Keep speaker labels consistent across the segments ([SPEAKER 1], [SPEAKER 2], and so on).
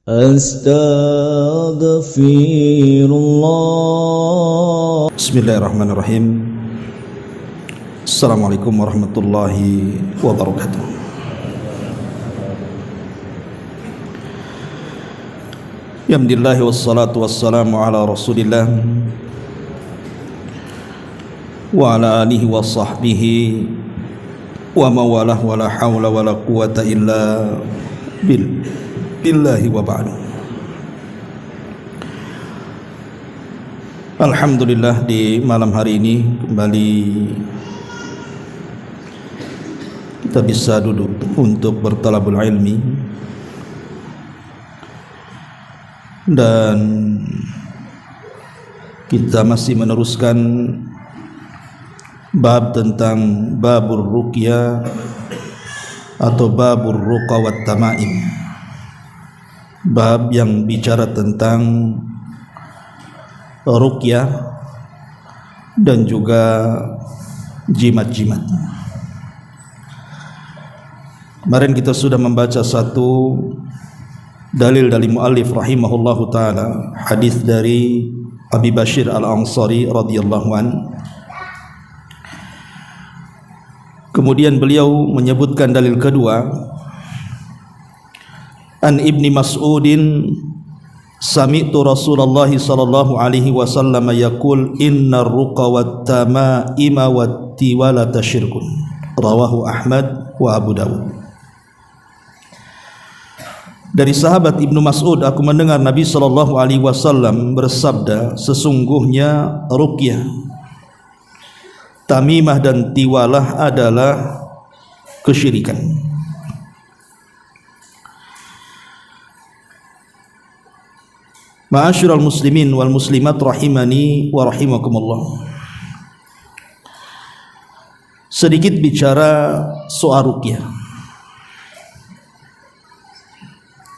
[SPEAKER 1] Astaghfirullah.
[SPEAKER 2] Bismillahirrahmanirrahim. Assalamualaikum warahmatullahi wabarakatuh. Alhamdulillah wassalatu wassalamu ala Rasulillah wa ala alihi wa sahbihi wa mawalah wa la hawla wa la quwata illa billahi wa ba'du. Alhamdulillah, di malam hari ini kembali kita bisa duduk untuk bertalabul ilmi, dan kita masih meneruskan bab tentang babur ruqyah atau babur ruqa wat tamaim, bab yang bicara tentang ruqyah dan juga jimat-jimat. Kemarin kita sudah membaca satu dalil dari muallif rahimahullahu taala, hadis dari Abi Bashir Al-Ansari radhiyallahu an. Kemudian beliau menyebutkan dalil kedua, an Ibni Mas'udin sami'tu Rasulullah sallallahu alaihi wasallam yaqul innar ruqa wat tamaima wat tiwalata syirkun, rawahu Ahmad wa Abu Dawud. Dari sahabat Ibnu Mas'ud, aku mendengar Nabi sallallahu alaihi wasallam bersabda, sesungguhnya ruqyah, tamimah dan tiwalah adalah kesyirikan. Ma'asyiral muslimin wal muslimat rahimani wa rahimakumullah. Sedikit bicara soal ruqyah.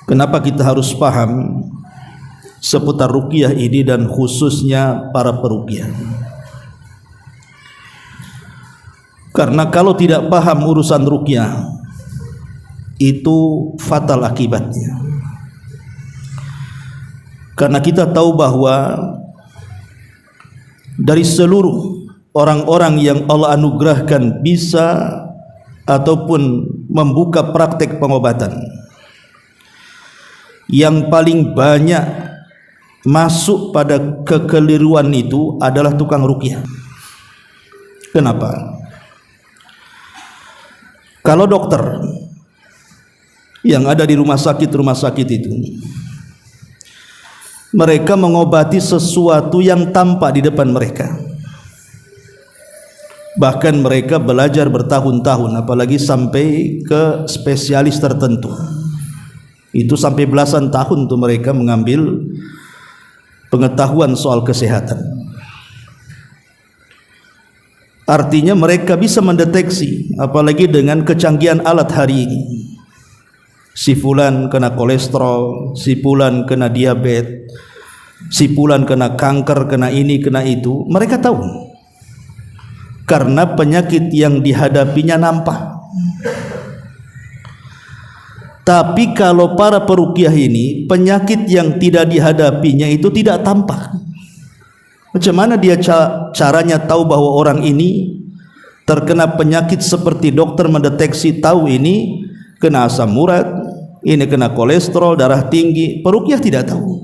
[SPEAKER 2] Kenapa kita harus paham seputar ruqyah ini dan khususnya para peruqyah? Karena kalau tidak paham urusan ruqyah, itu fatal akibatnya. Karena kita tahu bahwa dari seluruh orang-orang yang Allah anugerahkan bisa ataupun membuka praktek pengobatan, yang paling banyak masuk pada kekeliruan itu adalah tukang ruqyah. Kenapa? Kalau dokter yang ada di rumah sakit itu, mereka mengobati sesuatu yang tampak di depan mereka. Bahkan mereka belajar bertahun-tahun, apalagi sampai ke spesialis tertentu. Itu sampai belasan tahun tuh mereka mengambil pengetahuan soal kesehatan. Artinya mereka bisa mendeteksi, apalagi dengan kecanggihan alat hari ini. Si fulan kena kolesterol, si fulan kena diabetes, si fulan kena kanker, kena ini, kena itu. Mereka tahu, karena penyakit yang dihadapinya nampak. Tapi kalau para peruqyah ini, penyakit yang tidak dihadapinya itu tidak tampak. Macam mana dia caranya tahu bahwa orang ini terkena penyakit seperti dokter mendeteksi tahu ini kena asam urat, ini kena kolesterol, darah tinggi? Peruqyah tidak tahu,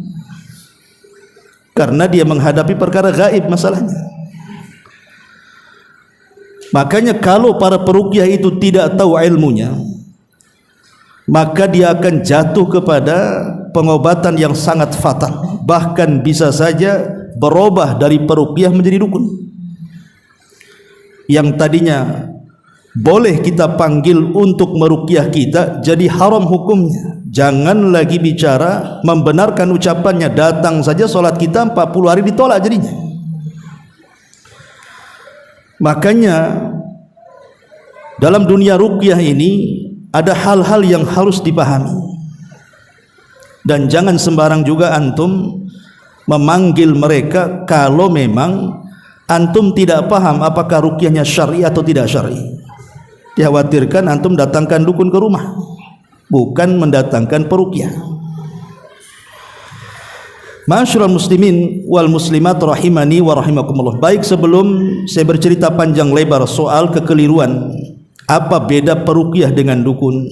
[SPEAKER 2] karena dia menghadapi perkara gaib masalahnya. Makanya kalau para peruqyah itu tidak tahu ilmunya, maka dia akan jatuh kepada pengobatan yang sangat fatal, bahkan bisa saja berubah dari peruqyah menjadi dukun. Yang tadinya boleh kita panggil untuk meruqyah kita, jadi haram hukumnya. Jangan lagi bicara membenarkan ucapannya, datang saja sholat kita 40 hari ditolak jadinya. Makanya dalam dunia ruqyah ini ada hal-hal yang harus dipahami, dan jangan sembarang juga antum memanggil mereka kalau memang antum tidak paham apakah ruqyahnya syar'i atau tidak syar'i. Dikhawatirkan antum datangkan dukun ke rumah, bukan mendatangkan peruqyah. Ma'asyiral muslimin wal muslimat rahimani wa rahimakumullah. Baik, sebelum saya bercerita panjang lebar soal kekeliruan apa beda peruqyah dengan dukun,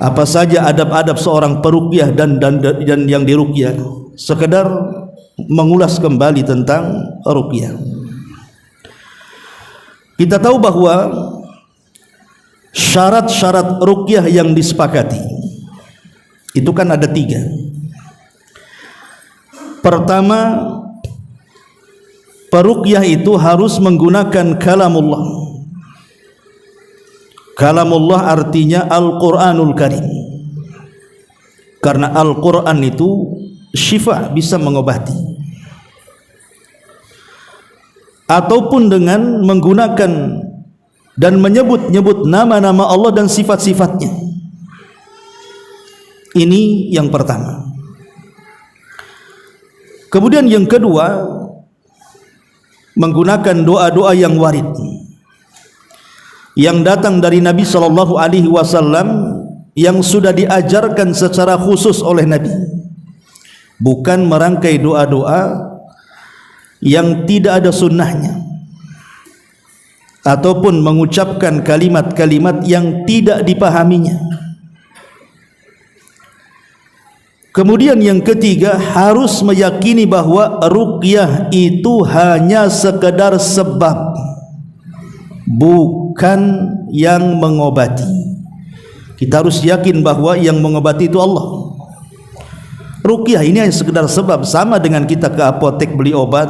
[SPEAKER 2] apa saja adab-adab seorang peruqyah dan yang diruqyah, sekedar mengulas kembali tentang ruqyah. Kita tahu bahwa syarat-syarat ruqyah yang disepakati itu kan ada 3. Pertama, peruqyah itu harus menggunakan kalamullah. Kalamullah artinya Al-Quranul Karim, karena Al-Quran itu syifa, bisa mengobati. Ataupun dengan menggunakan dan menyebut-nyebut nama-nama Allah dan sifat-sifatnya. Ini yang pertama. Kemudian yang kedua, menggunakan doa-doa yang warid yang datang dari Nabi sallallahu alaihi wasallam, yang sudah diajarkan secara khusus oleh Nabi, bukan merangkai doa-doa yang tidak ada sunnahnya, ataupun mengucapkan kalimat-kalimat yang tidak dipahaminya. Kemudian yang ketiga, harus meyakini bahwa ruqyah itu hanya sekedar sebab, bukan yang mengobati. Kita harus yakin bahwa yang mengobati itu Allah. Ruqyah ini hanya sekedar sebab, sama dengan kita ke apotek beli obat,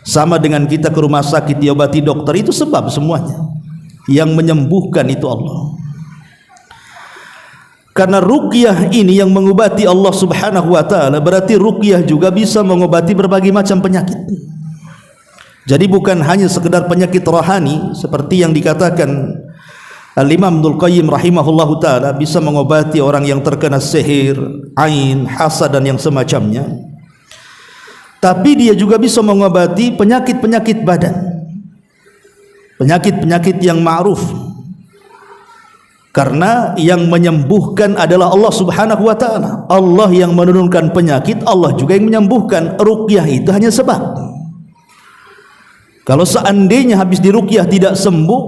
[SPEAKER 2] sama dengan kita ke rumah sakit diobati dokter, itu sebab semuanya. Yang menyembuhkan itu Allah. Karena ruqyah ini yang mengobati Allah subhanahu wa ta'ala, berarti ruqyah juga bisa mengobati berbagai macam penyakit. Jadi bukan hanya sekedar penyakit rohani seperti yang dikatakan Al-Imam Ibnul Qayyim rahimahullahu ta'ala, bisa mengobati orang yang terkena sihir, ain, hasad dan yang semacamnya. Tapi dia juga bisa mengobati penyakit-penyakit badan, penyakit-penyakit yang ma'ruf. Karena yang menyembuhkan adalah Allah subhanahu wa ta'ala. Allah yang menurunkan penyakit, Allah juga yang menyembuhkan. Ruqyah itu hanya sebab. Kalau seandainya habis diruqyah tidak sembuh,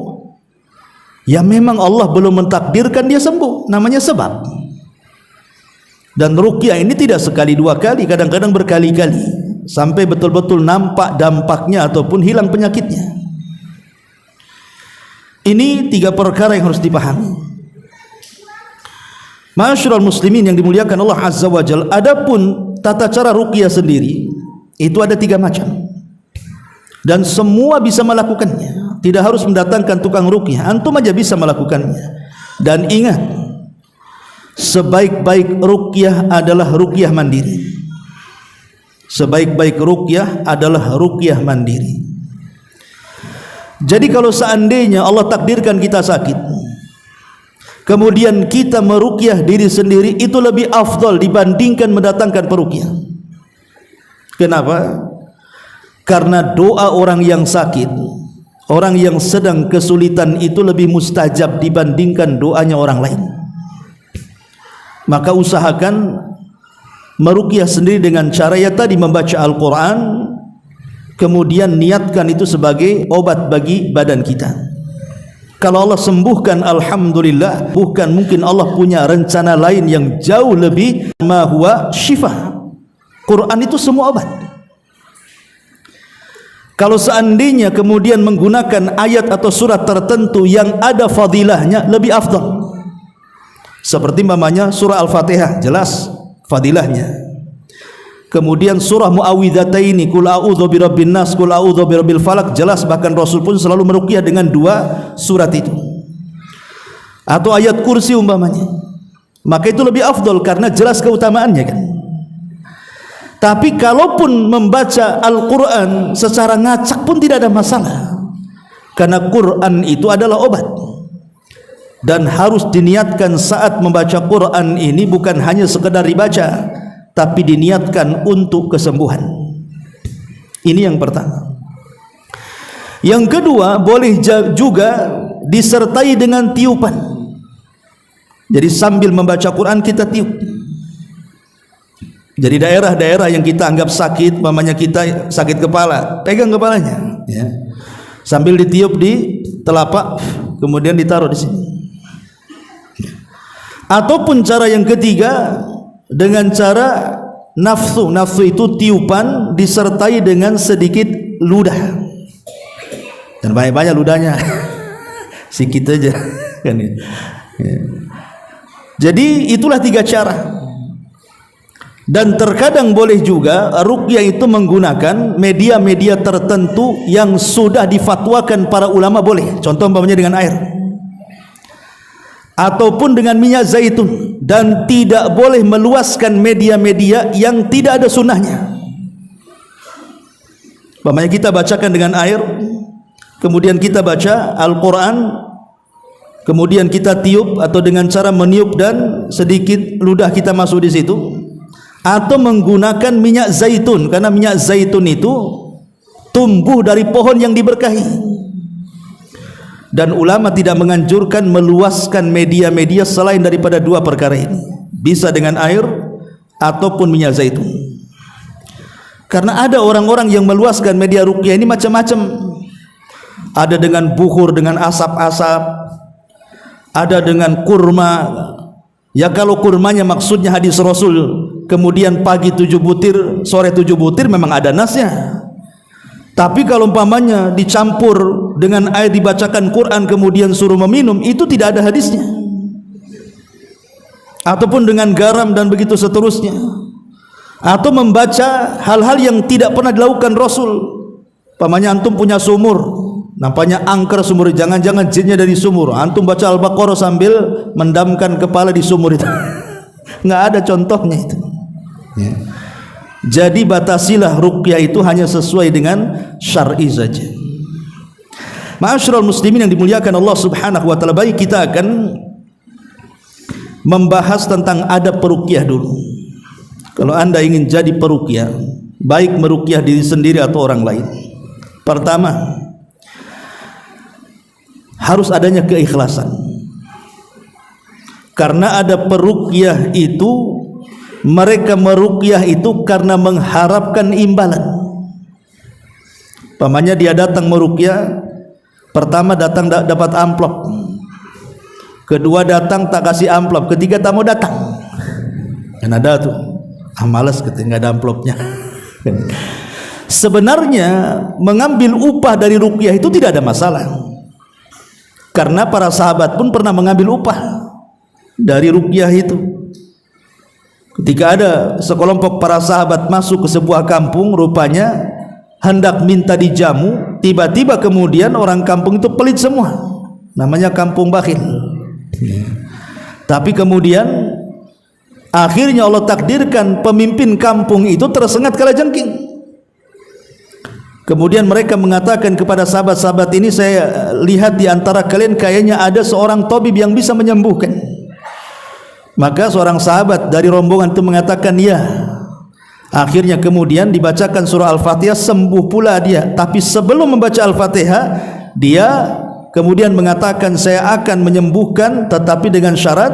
[SPEAKER 2] ya memang Allah belum mentakdirkan dia sembuh, namanya sebab. Dan ruqyah ini tidak sekali dua kali, kadang-kadang berkali-kali, sampai betul-betul nampak dampaknya ataupun hilang penyakitnya. Ini 3 perkara yang harus dipahami. Ma'asyiral muslimin yang dimuliakan Allah azza wa jalla. Adapun tata cara ruqyah sendiri itu ada 3 macam, dan semua bisa melakukannya. Tidak harus mendatangkan tukang ruqyah, antum aja bisa melakukannya. Dan ingat, sebaik-baik ruqyah adalah ruqyah mandiri. Sebaik-baik ruqyah adalah ruqyah mandiri. Jadi kalau seandainya Allah takdirkan kita sakit, kemudian kita meruqyah diri sendiri, itu lebih afdal dibandingkan mendatangkan peruqyah. Kenapa? Karena doa orang yang sakit, orang yang sedang kesulitan itu lebih mustajab dibandingkan doanya orang lain. Maka usahakan meruqyah sendiri dengan cara ya tadi, membaca Al-Quran, kemudian niatkan itu sebagai obat bagi badan kita. Kalau Allah sembuhkan, alhamdulillah. Bukan mungkin Allah punya rencana lain yang jauh lebih. Ma huwa syifa. Quran itu semua obat. Kalau seandainya kemudian menggunakan ayat atau surat tertentu yang ada fadilahnya, lebih afdal. Seperti namanya surah Al-Fatihah, jelas fadilahnya. Kemudian surah Muawwidhataini, Qul a'udzu birabbin nas, Qul a'udzu birabbil falaq, jelas, bahkan Rasul pun selalu meruqyah dengan 2 surat itu. Atau ayat kursi umpamanya. Maka itu lebih afdal karena jelas keutamaannya kan. Tapi kalaupun membaca Al-Quran secara ngacak pun tidak ada masalah, karena Quran itu adalah obat. Dan harus diniatkan saat membaca Quran ini bukan hanya sekedar dibaca, tapi diniatkan untuk kesembuhan. Ini yang pertama. Yang kedua, boleh juga disertai dengan tiupan. Jadi sambil membaca Quran kita tiup. Jadi daerah-daerah yang kita anggap sakit, mamanya kita sakit kepala, pegang kepalanya, ya. Sambil ditiup di telapak, kemudian ditaruh di sini. Ataupun cara yang ketiga dengan cara nafsu. Nafsu itu tiupan disertai dengan sedikit ludah. Dan banyak-banyak ludahnya. Sedikit aja kan ya. Jadi itulah 3 cara. Dan terkadang boleh juga ruqyah itu menggunakan media-media tertentu yang sudah difatwakan para ulama boleh. Contoh umpamanya dengan air. Ataupun dengan minyak zaitun, dan tidak boleh meluaskan media-media yang tidak ada sunnahnya. Umpamanya kita bacakan dengan air, kemudian kita baca Al-Quran, kemudian kita tiup atau dengan cara meniup dan sedikit ludah kita masuk di situ, atau menggunakan minyak zaitun, karena minyak zaitun itu tumbuh dari pohon yang diberkahi. Dan ulama tidak menganjurkan meluaskan media-media selain daripada 2 perkara ini, bisa dengan air ataupun minyak zaitun. Karena ada orang-orang yang meluaskan media ruqyah ini macam-macam. Ada dengan bukhur, dengan asap-asap, ada dengan kurma. Ya kalau kurmanya maksudnya hadis Rasul, kemudian pagi 7 butir, sore 7 butir, memang ada nasnya. Tapi kalau umpamanya dicampur dengan air, dibacakan Quran kemudian suruh meminum, itu tidak ada hadisnya. Ataupun dengan garam dan begitu seterusnya. Atau membaca hal-hal yang tidak pernah dilakukan Rasul. Umpamanya antum punya sumur, nampaknya angker sumur, jangan-jangan jinnya dari sumur, antum baca Al-Baqarah sambil mendamkan kepala di sumur itu. Nggak ada contohnya itu, ya. Jadi batasilah ruqyah itu hanya sesuai dengan syar'i saja. Ma'asyiral muslimin yang dimuliakan Allah Subhanahu wa taala, baik kita akan membahas tentang adab peruqyah dulu. Kalau Anda ingin jadi peruqyah, baik meruqyah diri sendiri atau orang lain, pertama harus adanya keikhlasan. Karena ada peruqyah itu, mereka meruqyah itu karena mengharapkan imbalan. Pamannya dia datang meruqyah, pertama datang dapat amplop, kedua datang tak kasih amplop, ketiga tak mau datang. Kan ada tuh, malas ketika nggak ada amplopnya. Sebenarnya mengambil upah dari ruqyah itu tidak ada masalah, karena para sahabat pun pernah mengambil upah dari ruqyah itu. Ketika ada sekelompok para sahabat masuk ke sebuah kampung, rupanya hendak minta dijamu, tiba-tiba kemudian orang kampung itu pelit semua, namanya kampung bakhil. Tapi kemudian akhirnya Allah takdirkan pemimpin kampung itu tersengat kalajengking. Kemudian mereka mengatakan kepada sahabat-sahabat ini, saya lihat di antara kalian kayaknya ada seorang tabib yang bisa menyembuhkan. Maka seorang sahabat dari rombongan itu mengatakan ya. Akhirnya kemudian dibacakan surah Al-Fatihah, sembuh pula dia. Tapi sebelum membaca Al-Fatihah, dia kemudian mengatakan saya akan menyembuhkan, tetapi dengan syarat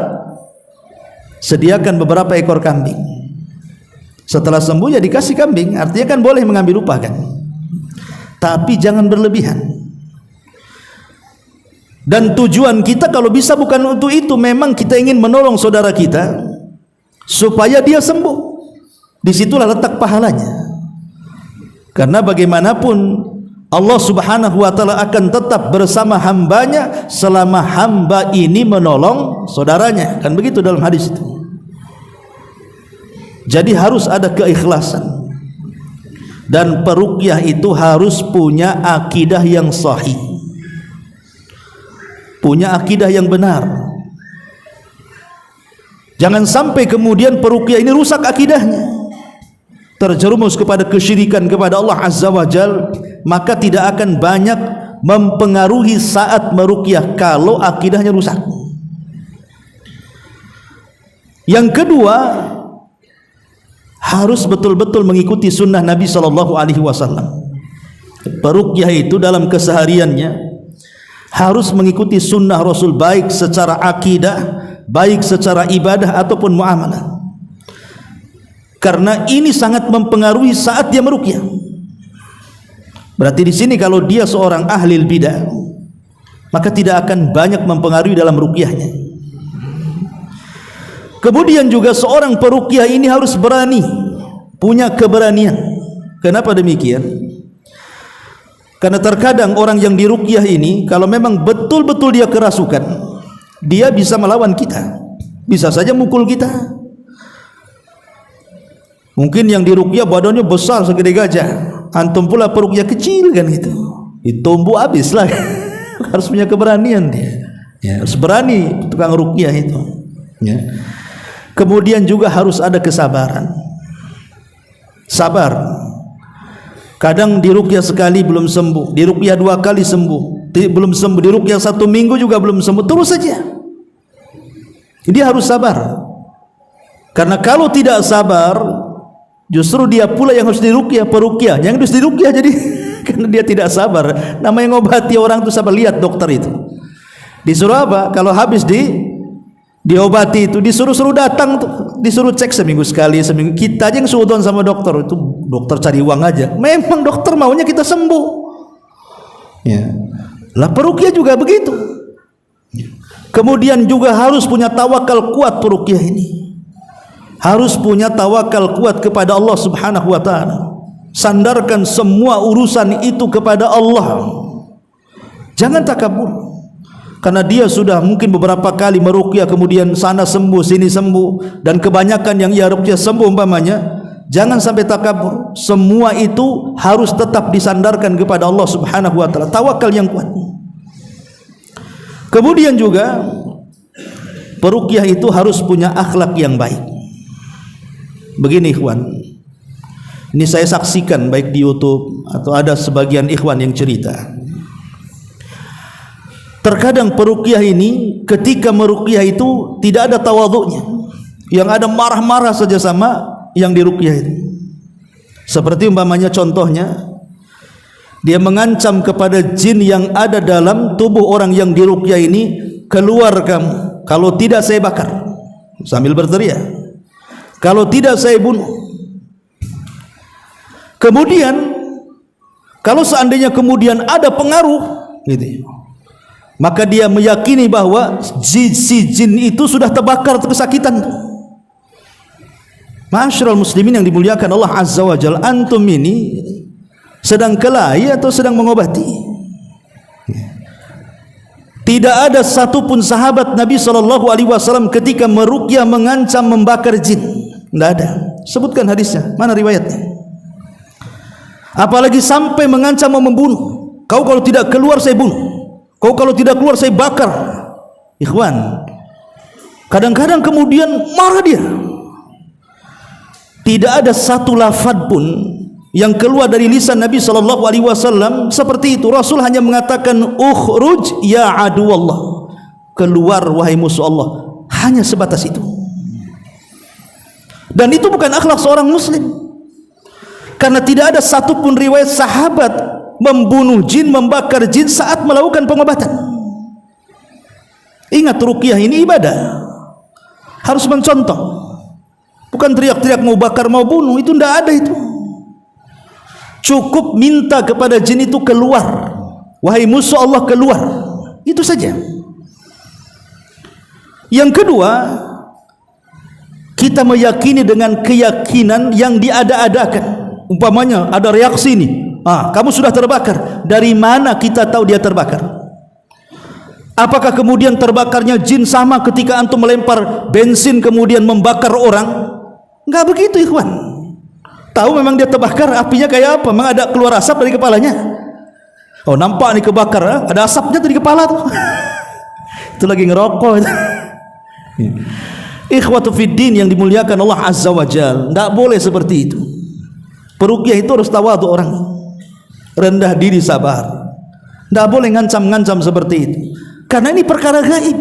[SPEAKER 2] sediakan beberapa ekor kambing. Setelah sembuh ya dikasih kambing, artinya kan boleh mengambil upah kan. Tapi jangan berlebihan. Dan tujuan kita kalau bisa bukan untuk itu, memang kita ingin menolong saudara kita supaya dia sembuh. Disitulah letak pahalanya. Karena bagaimanapun Allah Subhanahu wa taala akan tetap bersama hambanya selama hamba ini menolong saudaranya, kan begitu dalam hadis itu. Jadi harus ada keikhlasan. Dan peruqyah itu harus punya akidah yang sahih, punya akidah yang benar. Jangan sampai kemudian peruqyah ini rusak akidahnya, terjerumus kepada kesyirikan kepada Allah Azza wa Jal, maka tidak akan banyak mempengaruhi saat meruqyah kalau akidahnya rusak. Yang kedua, harus betul-betul mengikuti sunnah Nabi SAW. Peruqyah itu dalam kesehariannya harus mengikuti sunnah Rasul, baik secara akidah, baik secara ibadah ataupun muamalah. karena ini sangat mempengaruhi saat dia meruqyah. Berarti di sini kalau dia seorang ahli bidah, maka tidak akan banyak mempengaruhi dalam ruqyahnya. Kemudian juga seorang peruqyah ini harus berani, punya keberanian. Kenapa demikian? Karena terkadang orang yang diruqyah ini kalau memang betul-betul dia kerasukan, dia bisa melawan kita, bisa saja mukul kita. Mungkin yang diruqyah badannya besar segede gajah, antum pula peruqyah kecil kan gitu, ditumbuh habis lah. Harus punya keberanian dia, ya, harus berani tukang ruqyah itu, ya. Kemudian juga harus ada kesabaran, sabar. Kadang diruqyah sekali belum sembuh, diruqyah 2 kali sembuh, belum sembuh, diruqyah 1 minggu juga belum sembuh, terus saja. Dia harus sabar, karena kalau tidak sabar, justru dia pula yang harus diruqyah, peruqyah yang harus diruqyah jadi karena dia tidak sabar. Namanya ngobati orang itu sabar. Lihat dokter itu disuruh apa? Kalau habis diobati itu disuruh datang tuh, disuruh cek seminggu sekali, seminggu. Kita aja yang suudon sama dokter, itu dokter cari uang aja. Memang dokter maunya kita sembuh, ya. Lah peruqyah juga begitu. Kemudian juga harus punya tawakal kuat. Peruqyah ini harus punya tawakal kuat kepada Allah Subhanahu wa ta'ala. Sandarkan semua urusan itu kepada Allah. Jangan takabur, karena dia sudah mungkin beberapa kali meruqyah, kemudian sana sembuh sini sembuh, dan kebanyakan yang ia ruqyah sembuh umpamanya. Jangan sampai takabur. Semua itu harus tetap disandarkan kepada Allah Subhanahu wa ta'ala, tawakal yang kuat. Kemudian juga peruqyah itu harus punya akhlak yang baik. Begini ikhwan, ini saya saksikan baik di YouTube atau ada sebagian ikhwan yang cerita. Terkadang peruqyah ini ketika meruqyah itu tidak ada tawadhu'nya, yang ada marah-marah saja sama yang diruqyah itu. Seperti umpamanya contohnya, dia mengancam kepada jin yang ada dalam tubuh orang yang diruqyah ini, keluar kamu, kalau tidak saya bakar, sambil berteriak, kalau tidak saya bunuh. Kemudian kalau seandainya kemudian ada pengaruh gitu, maka dia meyakini bahwa si jin itu sudah terbakar kesakitan. Ma'asyiral muslimin yang dimuliakan Allah Azza wa Jalla, antum ini sedang kelahi atau sedang mengobati? Tidak ada satupun sahabat Nabi SAW ketika meruqyah mengancam membakar jin. Tidak ada. Sebutkan hadisnya, mana riwayatnya? Apalagi sampai mengancam mau membunuh. Kau kalau tidak keluar saya bunuh, kau kalau tidak keluar saya bakar. Ikhwan, kadang-kadang kemudian marah dia. Tidak ada satu lafaz pun yang keluar dari lisan Nabi SAW seperti itu. Rasul hanya mengatakan ukhruj ya aduwallah, keluar wahai musuh Allah, hanya sebatas itu. Dan itu bukan akhlak seorang muslim, karena tidak ada satupun riwayat sahabat membunuh jin, membakar jin saat melakukan pengobatan. Ingat, ruqyah ini ibadah, harus mencontoh, bukan teriak-teriak mau bakar mau bunuh, itu tidak ada itu. Cukup minta kepada jin itu keluar, wahai musuh Allah keluar, itu saja. Yang kedua, kita meyakini dengan keyakinan yang diada-adakan. Umpamanya ada reaksi nih, kamu sudah terbakar. Dari mana kita tahu dia terbakar? Apakah kemudian terbakarnya jin sama ketika antum melempar bensin kemudian membakar orang? Enggak begitu ikhwan. Tahu memang dia terbakar, apinya kayak apa? Memang ada keluar asap dari kepalanya. Oh, nampak nih kebakar, ada asapnya dari kepala tuh. Itu lagi ngerokok itu. Ikhwatu fiddin yang dimuliakan Allah Azza wa Jalla, enggak boleh seperti itu. Peruqyah itu harus tawadhu orang, rendah diri, sabar. Tidak boleh ngancam-ngancam seperti itu, karena ini perkara gaib.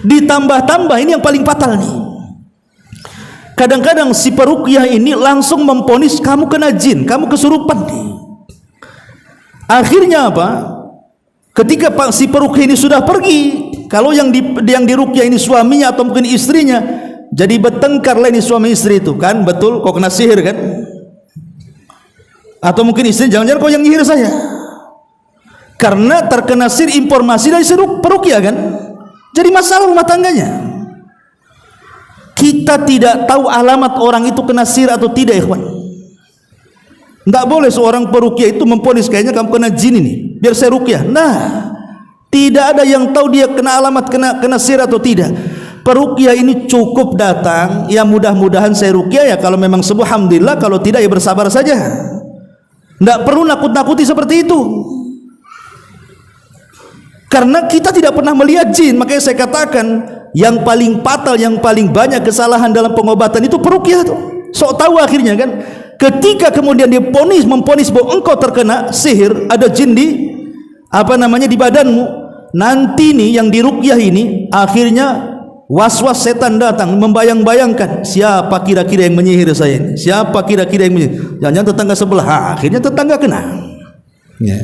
[SPEAKER 2] Ditambah-tambah ini yang paling fatal nih. Kadang-kadang si peruqyah ini langsung memponis kamu kena jin, kamu kesurupan nih. Akhirnya apa? Ketika si peruqyah ini sudah pergi, kalau yang diruqyah ini suaminya atau mungkin istrinya, jadi bertengkar lah ini suami istri itu kan, betul kau kena sihir kan, atau mungkin istri jangan-jangan kau yang nyihir saya, karena terkena sihir informasi dari peruqyah kan, jadi masalah rumah tangganya. Kita tidak tahu alamat orang itu kena sihir atau tidak, ikhwan. Tidak boleh seorang peruqyah itu memponis kayaknya kamu kena jin ini, biar saya ruqyah. Nah, tidak ada yang tahu dia kena alamat kena sihir atau tidak. Peruqyah ini cukup datang, ya mudah-mudahan saya ruqyah ya, kalau memang sembuh alhamdulillah, kalau tidak ya bersabar saja. Tidak perlu nakut-nakuti seperti itu. Karena kita tidak pernah melihat jin, makanya saya katakan yang paling fatal, yang paling banyak kesalahan dalam pengobatan itu peruqyah tuh. Sok tahu akhirnya kan, ketika kemudian dia memponis bahwa engkau terkena sihir, ada jin di di badanmu, nanti nih yang diruqyah ini akhirnya was-was setan datang membayang-bayangkan siapa kira-kira yang menyihir saya ini, siapa kira-kira yang menyihir, jangan tetangga sebelah, akhirnya tetangga kena. Ya.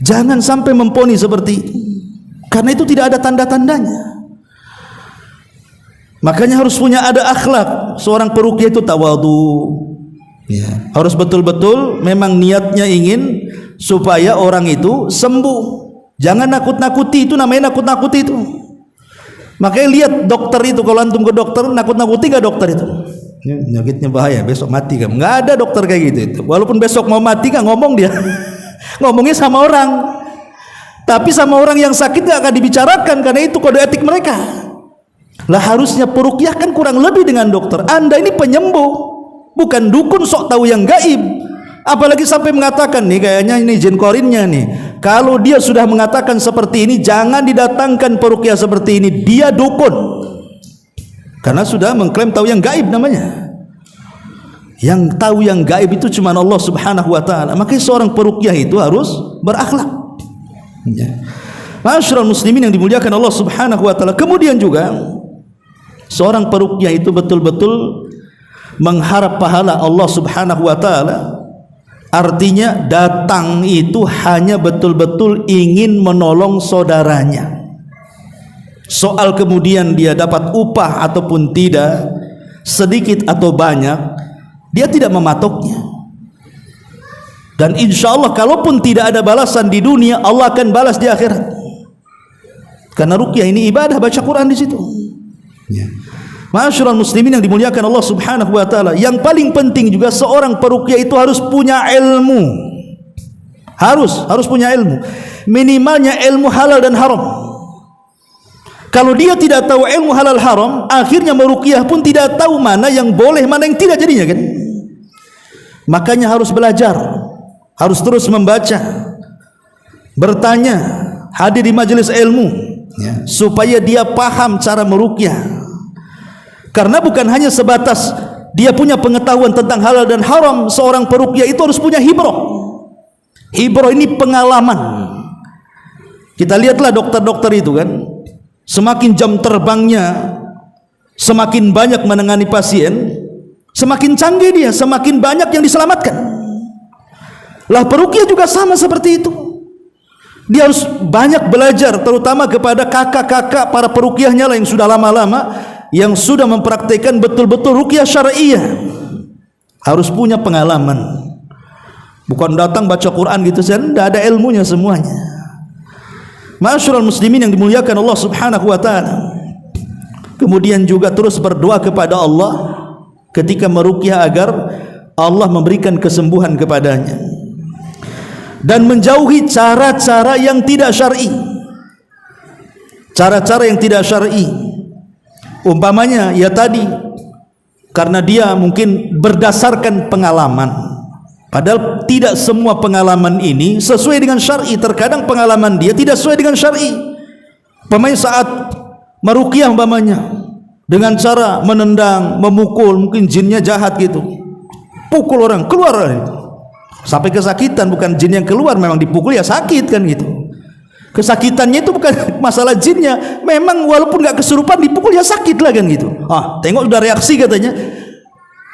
[SPEAKER 2] Jangan sampai memponis seperti itu, karena itu tidak ada tanda-tandanya. Makanya harus punya ada akhlak. Seorang peruqyah itu tawadhu, ya. Harus betul-betul memang niatnya ingin supaya orang itu sembuh. Jangan nakut-nakuti, itu namanya nakut-nakuti itu. Makanya lihat dokter itu, kalau antum ke dokter nakut-nakuti gak dokter itu? Penyakitnya bahaya, besok mati kan? Nggak ada dokter kayak gitu itu. Walaupun besok mau mati kan ngomong dia. Ngomongnya sama orang, tapi sama orang yang sakit gak akan dibicarakan, karena itu kode etik mereka. Lah harusnya peruqyah kan kurang lebih dengan dokter. Anda ini penyembuh, bukan dukun sok tahu yang gaib. Apalagi sampai mengatakan nih, kayaknya ini jin korinnya nih, kalau dia sudah mengatakan seperti ini, jangan didatangkan peruqyah seperti ini, dia dukun, karena sudah mengklaim tahu yang gaib namanya. Yang tahu yang gaib itu cuma Allah subhanahu wa ta'ala. Makanya seorang peruqyah itu harus berakhlak. Ya. Ma'asyiral muslimin yang dimuliakan Allah subhanahu wa ta'ala. Kemudian juga seorang peruqyah itu betul-betul mengharap pahala Allah subhanahu wa ta'ala. Artinya datang itu hanya betul-betul ingin menolong saudaranya. Soal kemudian dia dapat upah ataupun tidak, sedikit atau banyak, dia tidak mematoknya. Dan insya Allah kalaupun tidak ada balasan di dunia, Allah akan balas di akhirat. Karena ruqyah ini ibadah, baca Quran di situ. Ya. Ma'asyiral muslimin yang dimuliakan Allah subhanahu wa ta'ala. Yang paling penting juga seorang peruqyah itu harus punya ilmu. Harus punya ilmu. Minimalnya ilmu halal dan haram. Kalau dia tidak tahu ilmu halal haram, akhirnya meruqyah pun tidak tahu mana yang boleh, mana yang tidak jadinya kan. Makanya harus belajar, harus terus membaca, bertanya, hadir di majelis ilmu, ya, supaya dia paham cara meruqyah. Karena bukan hanya sebatas dia punya pengetahuan tentang halal dan haram, seorang peruqyah itu harus punya hibrah. Hibrah ini pengalaman. Kita lihatlah dokter-dokter itu kan, semakin jam terbangnya, semakin banyak menangani pasien, semakin canggih dia, semakin banyak yang diselamatkan. Lah peruqyah juga sama seperti itu. Dia harus banyak belajar, terutama kepada kakak-kakak para peruqyahnya lah yang sudah lama-lama, yang sudah mempraktikkan betul-betul ruqyah syar'iyah. Harus punya pengalaman. Bukan datang baca Quran gitu saja, tidak ada ilmunya semuanya. Ma'asyiral muslimin yang dimuliakan Allah subhanahu wa ta'ala. Kemudian juga terus berdoa kepada Allah ketika meruqyah agar Allah memberikan kesembuhan kepadanya, dan menjauhi cara-cara yang tidak syar'i. Cara-cara yang tidak syar'i, umpamanya ya tadi, karena dia mungkin berdasarkan pengalaman, padahal tidak semua pengalaman ini sesuai dengan syar'i. Terkadang pengalaman dia tidak sesuai dengan syar'i. Umpamanya saat meruqyah umpamanya dengan cara menendang, memukul, mungkin jinnya jahat gitu, pukul orang keluar sampai kesakitan, bukan jin yang keluar, memang dipukul ya sakit kan gitu. Kesakitannya itu bukan masalah jinnya, memang walaupun nggak kesurupan dipukul ya sakit lah kan gitu. Tengok udah reaksi katanya.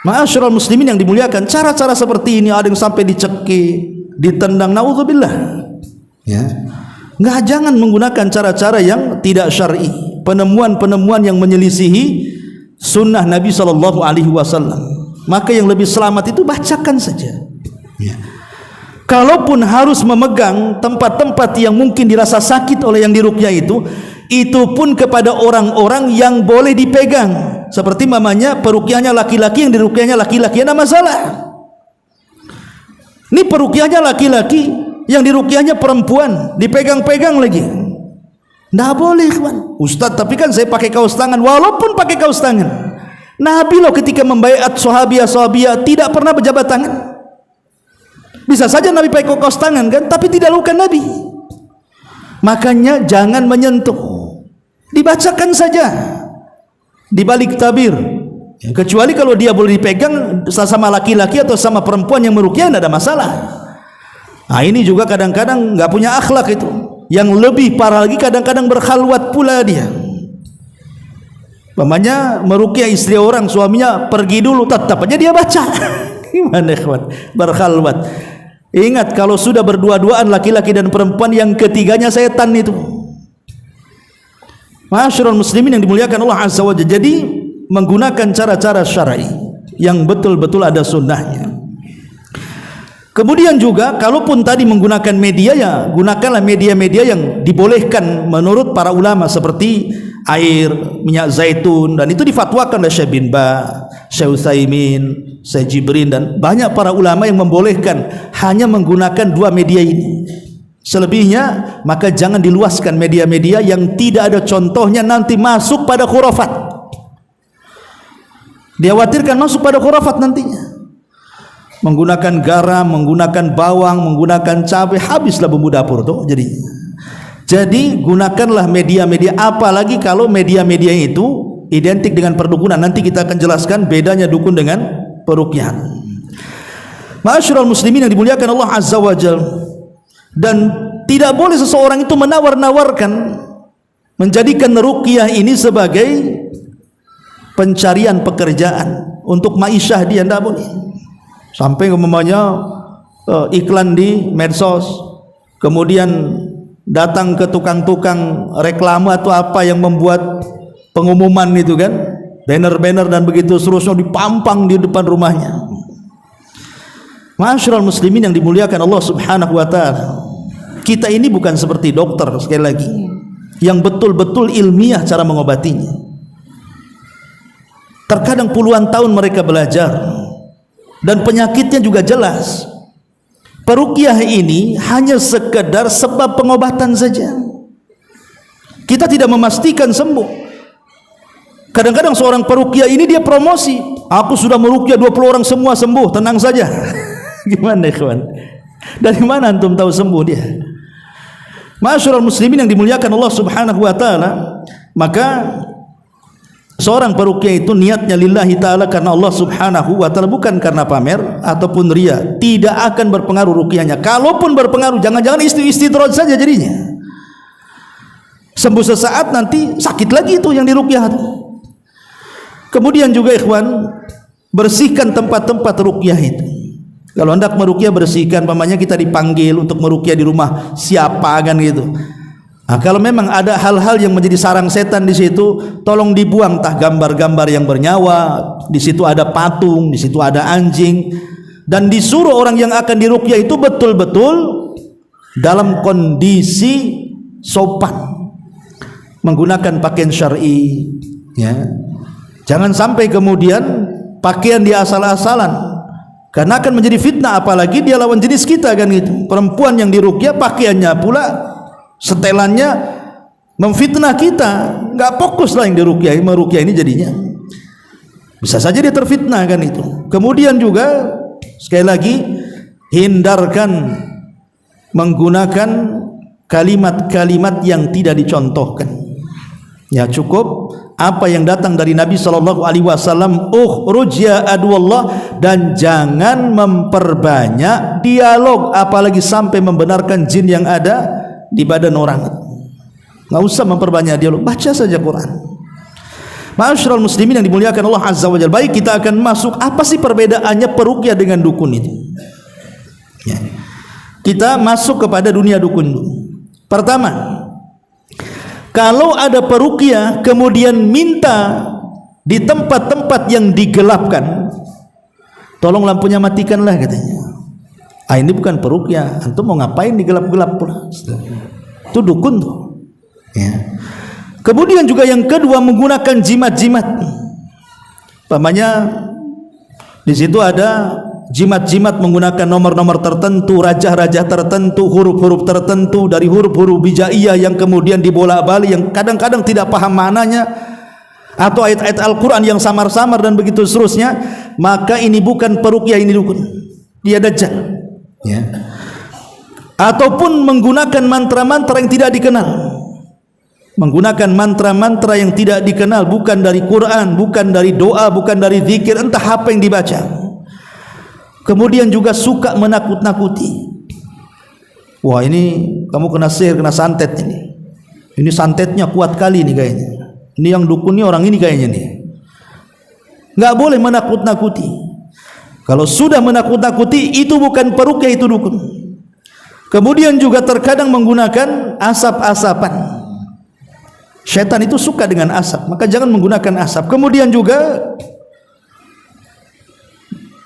[SPEAKER 2] Ma'asyiral muslimin yang dimuliakan, cara-cara seperti ini ada yang sampai dicekik, ditendang, naudzubillah. Ya. Jangan menggunakan cara-cara yang tidak syar'i. Penemuan-penemuan yang menyelisihi sunnah Nabi sallallahu alaihi wasallam, maka yang lebih selamat itu bacakan saja. Ya. Kalaupun harus memegang tempat-tempat yang mungkin dirasa sakit oleh yang diruqyah itu pun kepada orang-orang yang boleh dipegang. Seperti mamanya peruqyahnya laki-laki, yang diruqyahnya laki-laki, ada masalah. Ini peruqyahnya laki-laki, yang diruqyahnya perempuan, dipegang-pegang lagi. Nggak boleh, kawan. Ustaz, tapi kan saya pakai kaos tangan. Walaupun pakai kaos tangan, Nabi loh ketika membaiat sahabiah tidak pernah berjabat tangan. Bisa saja Nabi pakai kaos tangan kan, tapi tidak lakukan Nabi. Makanya jangan menyentuh, dibacakan saja di balik tabir. Kecuali kalau dia boleh dipegang sama laki-laki atau sama perempuan yang meruqyah, tidak ada masalah. Nah, ini juga kadang-kadang nggak punya akhlak itu. Yang lebih parah lagi, kadang-kadang berkhalwat pula dia. Mamanya meruqyah istri orang, suaminya pergi dulu, tetap aja dia baca. Gimana ikhwan? Berkhalwat. Ingat, kalau sudah berdua-duaan laki-laki dan perempuan, yang ketiganya setan itu. Ma'asyiral muslimin yang dimuliakan Allah Azza wa Jalla. Jadi menggunakan cara-cara syar'i yang betul-betul ada sunnahnya. Kemudian juga kalaupun tadi menggunakan media, ya gunakanlah media-media yang dibolehkan menurut para ulama, seperti air, minyak zaitun, dan itu difatwakan oleh Syekh bin Ba, Syekh Utsaimin, Syekh Jibrin, dan banyak para ulama yang membolehkan hanya menggunakan dua media ini. Selebihnya maka jangan diluaskan media-media yang tidak ada contohnya, nanti masuk pada khurafat. Dikhawatirkan masuk pada khurafat nantinya. Menggunakan garam, menggunakan bawang, menggunakan cabai, habislah bumbu dapur tuh jadinya. Jadi gunakanlah media-media, apalagi kalau media-media itu identik dengan perdukunan. Nanti kita akan jelaskan bedanya dukun dengan peruqyah. Ma'asyiral muslimin yang dimuliakan Allah Azza wa Jalla. Dan tidak boleh seseorang itu menawar-nawarkan, menjadikan ruqyah ini sebagai pencarian pekerjaan untuk ma'isyah dia, tidak boleh. Sampai umpamanya iklan di medsos, kemudian datang ke tukang-tukang reklame atau apa yang membuat pengumuman itu kan, banner-banner dan begitu seterusnya dipampang di depan rumahnya. Ma'asyiral muslimin yang dimuliakan Allah Subhanahu wa taala, kita ini bukan seperti dokter, sekali lagi, yang betul-betul ilmiah cara mengobatinya. Terkadang puluhan tahun mereka belajar dan penyakitnya juga jelas. Peruqyah ini hanya sekedar sebab pengobatan saja. Kita tidak memastikan sembuh. Kadang-kadang seorang peruqyah ini dia promosi, aku sudah meruqyah 20 orang semua sembuh, tenang saja. Gimana ikhwan? Dari mana antum tahu sembuh dia? Ma'asyiral muslimin yang dimuliakan Allah Subhanahu wa taala, maka seorang peruqyah itu niatnya lillahi ta'ala, karena Allah Subhanahu wa ta'ala, bukan karena pamer ataupun ria. Tidak akan berpengaruh ruqyahnya. Kalaupun berpengaruh, jangan-jangan istidraj saja jadinya. Sembuh sesaat, nanti sakit lagi itu yang diruqyah. Kemudian juga ikhwan, bersihkan tempat-tempat ruqyah itu. Kalau hendak meruqyah, bersihkan. Pamannya kita dipanggil untuk meruqyah di rumah siapa kan gitu. Nah, kalau memang ada hal-hal yang menjadi sarang setan di situ, tolong dibuang, tah gambar-gambar yang bernyawa. Di situ ada patung, di situ ada anjing, dan disuruh orang yang akan diruqyah itu betul-betul dalam kondisi sopan, menggunakan pakaian syar'i, ya. Jangan sampai kemudian pakaian dia asal-asalan, karena akan menjadi fitnah, apalagi dia lawan jenis kita kan gitu. Perempuan yang diruqyah pakaiannya pula, setelannya memfitnah kita, nggak fokus lah yang diruqyah. Meruqyah ini jadinya bisa saja dia terfitnah kan itu. Kemudian juga sekali lagi, hindarkan menggunakan kalimat-kalimat yang tidak dicontohkan. Ya, cukup apa yang datang dari Nabi sallallahu alaihi wasallam, ukhruj ya aduwallah, dan jangan memperbanyak dialog, apalagi sampai membenarkan jin yang ada di badan orang. Enggak usah memperbanyak dialog, baca saja Quran. Ma'asyiral muslimin yang dimuliakan Allah Azza wa Jalla. Baik, kita akan masuk apa sih perbedaannya peruqyah dengan dukun itu. Ya. Kita masuk kepada dunia dukun dulu. Pertama, kalau ada peruqyah kemudian minta di tempat-tempat yang digelapkan, tolong lampunya matikanlah katanya. Ini bukan peruqyah. Antum mau ngapain di gelap-gelap pula? Itu dukun tuh. Ya. Kemudian juga yang kedua, menggunakan jimat-jimat. Umpamanya di situ ada jimat-jimat menggunakan nomor-nomor tertentu, rajah-rajah tertentu, huruf-huruf tertentu dari huruf-huruf hijaiyah yang kemudian dibolak-balik, yang kadang-kadang tidak paham maknanya, atau ayat-ayat Al-Quran yang samar-samar dan begitu seterusnya. Maka ini bukan peruqyah, ini dukun, dia dajjal, ya. Ataupun menggunakan mantra-mantra yang tidak dikenal, menggunakan mantra-mantra yang tidak dikenal, bukan dari Quran, bukan dari doa, bukan dari zikir, entah apa yang dibaca. Kemudian juga suka menakut-nakuti. Wah, ini kamu kena sihir, kena santet ini. Ini santetnya kuat kali ini kayaknya. Ini yang dukunnya orang ini kayaknya nih. Nggak boleh menakut-nakuti. Kalau sudah menakut-nakuti, itu bukan peruqyah, itu dukun. Kemudian juga terkadang menggunakan asap-asapan. Syaitan itu suka dengan asap, maka jangan menggunakan asap. Kemudian juga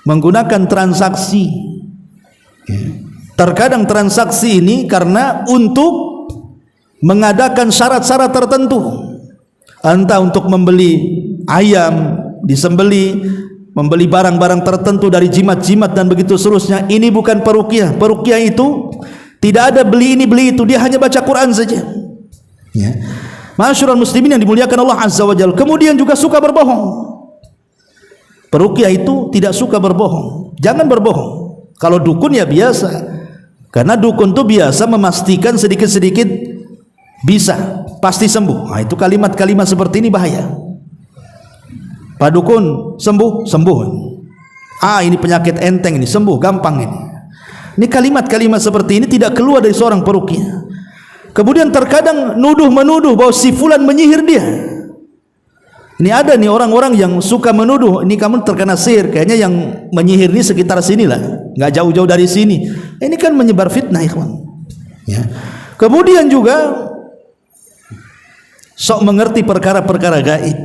[SPEAKER 2] menggunakan transaksi. Terkadang transaksi ini karena untuk mengadakan syarat-syarat tertentu, entah untuk membeli ayam disembeli, membeli barang-barang tertentu dari jimat-jimat dan begitu seterusnya. Ini bukan peruqyah. Peruqyah itu tidak ada beli ini beli itu, dia hanya baca Quran saja, ya. Ma'asyiral muslimin yang dimuliakan Allah Azza wa Jalla. Kemudian juga suka berbohong. Peruqyah itu tidak suka berbohong. Jangan berbohong. Kalau dukun ya biasa, karena dukun itu biasa memastikan sedikit-sedikit bisa, pasti sembuh. Nah, itu kalimat-kalimat seperti ini bahaya. Pak dukun, sembuh, sembuh. Ini penyakit enteng, ini sembuh gampang ini. Ini kalimat-kalimat seperti ini tidak keluar dari seorang peruqyah. Kemudian terkadang nuduh-menuduh bahwa si fulan menyihir dia. Ini ada nih orang-orang yang suka menuduh, ini kamu terkena sihir, kayaknya yang menyihir ini sekitar sini lah, nggak jauh-jauh dari sini. Ini kan menyebar fitnah, ikhwan, ya. Kemudian juga sok mengerti perkara-perkara gaib.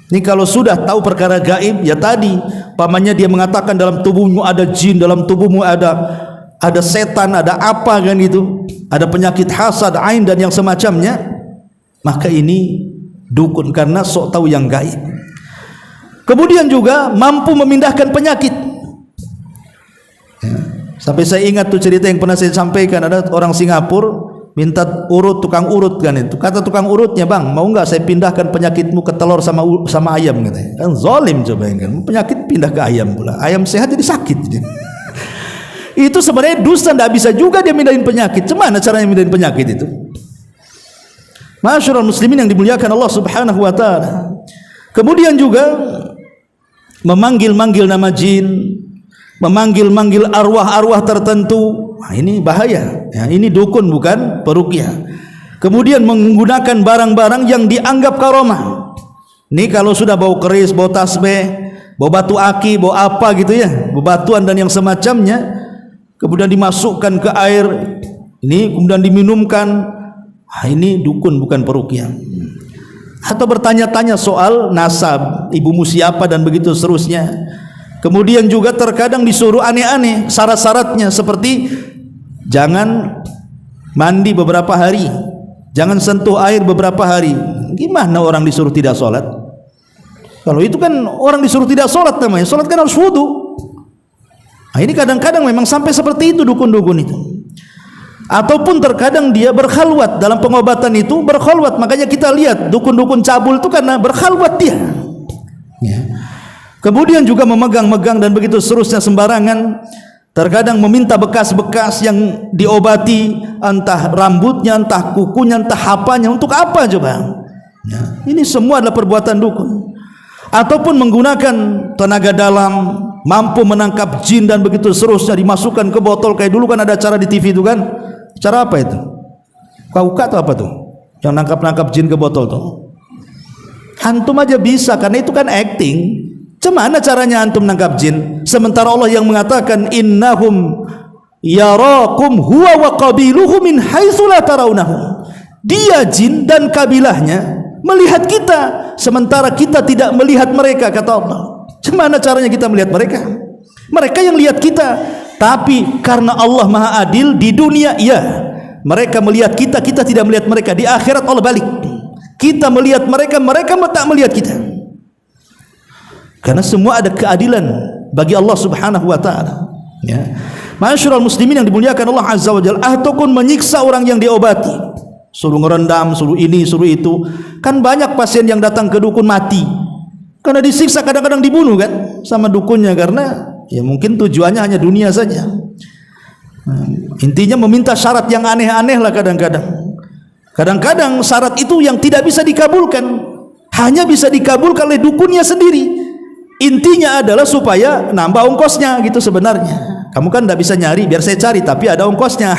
[SPEAKER 2] Ini kalau sudah tahu perkara gaib, ya tadi pamannya dia mengatakan dalam tubuhmu ada jin, dalam tubuhmu ada setan, ada apa kan itu, ada penyakit hasad, ain dan yang semacamnya, maka ini dukun karena sok tahu yang gaib. Kemudian juga mampu memindahkan penyakit, ya. Sampai saya ingat tuh cerita yang pernah saya sampaikan, ada orang Singapura minta urut, tukang urut kan itu. Kata tukang urutnya, bang, mau nggak saya pindahkan penyakitmu ke telur sama ayam, katanya. Kan zalim, coba kan, penyakit pindah ke ayam pula, ayam sehat jadi sakit. Itu sebenarnya dusta, tidak bisa juga dia mindahin penyakit. Gimana caranya mindahin penyakit itu? Ma'asyiral muslimin yang dimuliakan Allah Subhanahu wa taala. Kemudian juga memanggil-manggil nama jin, memanggil-manggil arwah-arwah tertentu. Nah, ini bahaya. Ya, ini dukun bukan peruqyah. Kemudian menggunakan barang-barang yang dianggap karomah. Ini kalau sudah bau keris, bau tasbih, bau batu aki, bau apa gitu ya, bebatuan dan yang semacamnya, kemudian dimasukkan ke air, ini kemudian diminumkan. Ini dukun bukan peruqyah. Atau bertanya-tanya soal nasab, ibumu siapa dan begitu seterusnya. Kemudian juga terkadang disuruh aneh-aneh syarat-syaratnya, seperti jangan mandi beberapa hari, jangan sentuh air beberapa hari. Gimana orang disuruh tidak sholat? Kalau itu kan orang disuruh tidak sholat namanya, sholat kan harus wudu. Nah, ini kadang-kadang memang sampai seperti itu dukun-dukun itu. Ataupun terkadang dia berkhalwat, dalam pengobatan itu berkhalwat. Makanya kita lihat dukun-dukun cabul itu karena berkhalwat dia, ya. Kemudian juga memegang-megang dan begitu seterusnya sembarangan. Terkadang meminta bekas-bekas yang diobati, entah rambutnya, entah kukunya, entah apanya. Untuk apa coba? Ya. Ini semua adalah perbuatan dukun. Ataupun menggunakan tenaga dalam, mampu menangkap jin dan begitu seterusnya, dimasukkan ke botol. Kayak dulu kan ada acara di TV itu kan, cara apa itu? Kauka atau apa tuh? Yang nangkap-nangkap jin ke botol tuh. Antum aja bisa, karena itu kan acting. Gimana caranya antum nangkap jin? Sementara Allah yang mengatakan innahum yarakum huwa wa qabiluhu min haitsu la tarawnahum. Dia jin dan kabilahnya melihat kita sementara kita tidak melihat mereka, kata Allah. Gimana caranya kita melihat mereka? Mereka yang lihat kita, tapi karena Allah Maha Adil di dunia, ya, mereka melihat kita, kita tidak melihat mereka. Di akhirat Allah balik, kita melihat mereka, mereka tak melihat kita. Karena semua ada keadilan bagi Allah Subhanahu wa taala. Ya. Ma'asyiral muslimin yang dimuliakan Allah Azza wa Jalla, ataupun menyiksa orang yang diobati, suruh ngerendam, suruh ini, suruh itu. Kan banyak pasien yang datang ke dukun mati karena disiksa, kadang-kadang dibunuh kan sama dukunnya, karena ya mungkin tujuannya hanya dunia saja. Intinya meminta syarat yang aneh-aneh lah kadang-kadang. Kadang-kadang syarat itu yang tidak bisa dikabulkan, hanya bisa dikabulkan oleh dukunnya sendiri. Intinya adalah supaya nambah ongkosnya gitu sebenarnya. Kamu kan tidak bisa nyari, biar saya cari, tapi ada ongkosnya.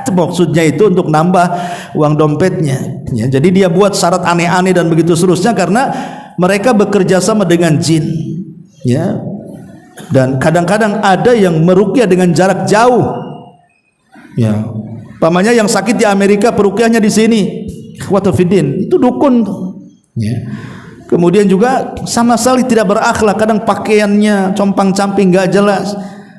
[SPEAKER 2] Itu maksudnya, itu untuk nambah uang dompetnya. Ya, jadi dia buat syarat aneh-aneh dan begitu seterusnya karena mereka bekerja sama dengan jin. Ya. Dan kadang-kadang ada yang meruqyah dengan jarak jauh. Ya. Pamannya yang sakit di Amerika, peruqyahnya di sini. Ikhwatul fiddin, itu dukun tuh. Ya. Kemudian juga sama sekali tidak berakhlak, kadang pakaiannya compang-camping enggak jelas.